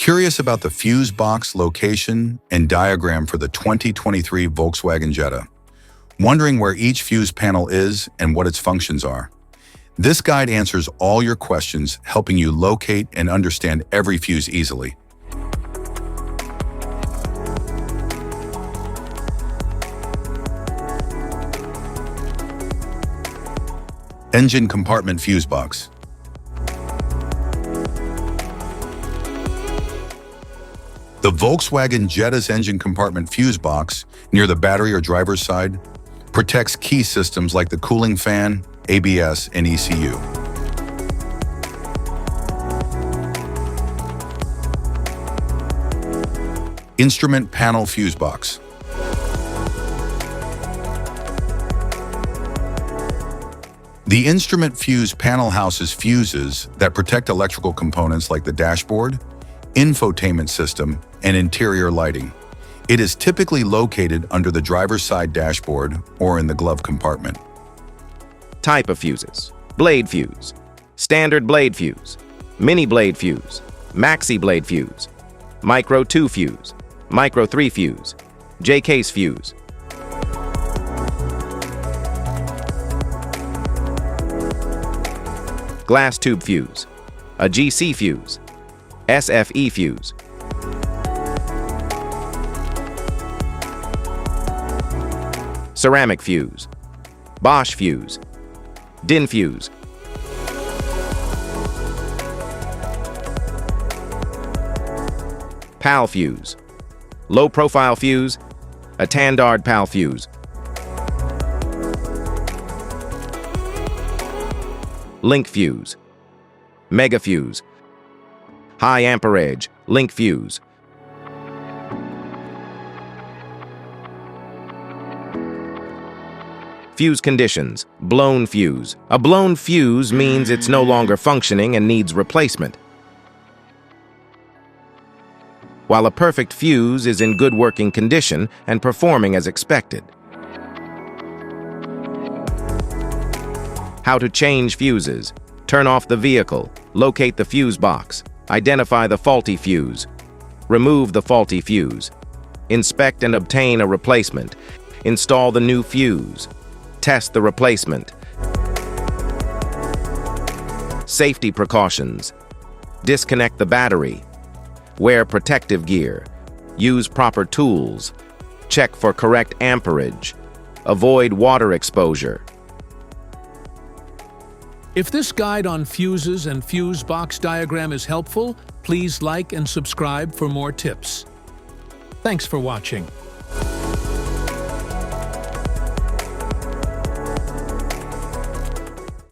Curious about the fuse box location and diagram for the 2023 Volkswagen Jetta? Wondering where each fuse panel is and what its functions are? This guide answers all your questions, helping you locate and understand every fuse easily. Engine compartment fuse box. The Volkswagen Jetta's engine compartment fuse box, near the battery or driver's side, protects key systems like the cooling fan, ABS, and ECU. Instrument panel fuse box. The instrument fuse panel houses fuses that protect electrical components like the dashboard, infotainment system, and interior lighting. It is typically located under the driver's side dashboard or in the glove compartment. Type of fuses: blade fuse, standard blade fuse, mini blade fuse, maxi blade fuse, micro 2 fuse, micro 3 fuse, J-case fuse. Glass tube fuse, a GC fuse, SFE fuse. Ceramic fuse, Bosch fuse, DIN fuse. PAL fuse, low profile fuse, a Tandard PAL fuse. Link fuse, mega fuse, high amperage, link fuse. Fuse conditions: blown fuse. A blown fuse means it's no longer functioning and needs replacement, while a perfect fuse is in good working condition and performing as expected. How to change fuses: turn off the vehicle, locate the fuse box, identify the faulty fuse, remove the faulty fuse, inspect and obtain a replacement, install the new fuse, test the replacement. Safety precautions: disconnect the battery, wear protective gear, use proper tools, check for correct amperage, avoid water exposure. If this guide on fuses and fuse box diagram is helpful, please like and subscribe for more tips. Thanks for watching.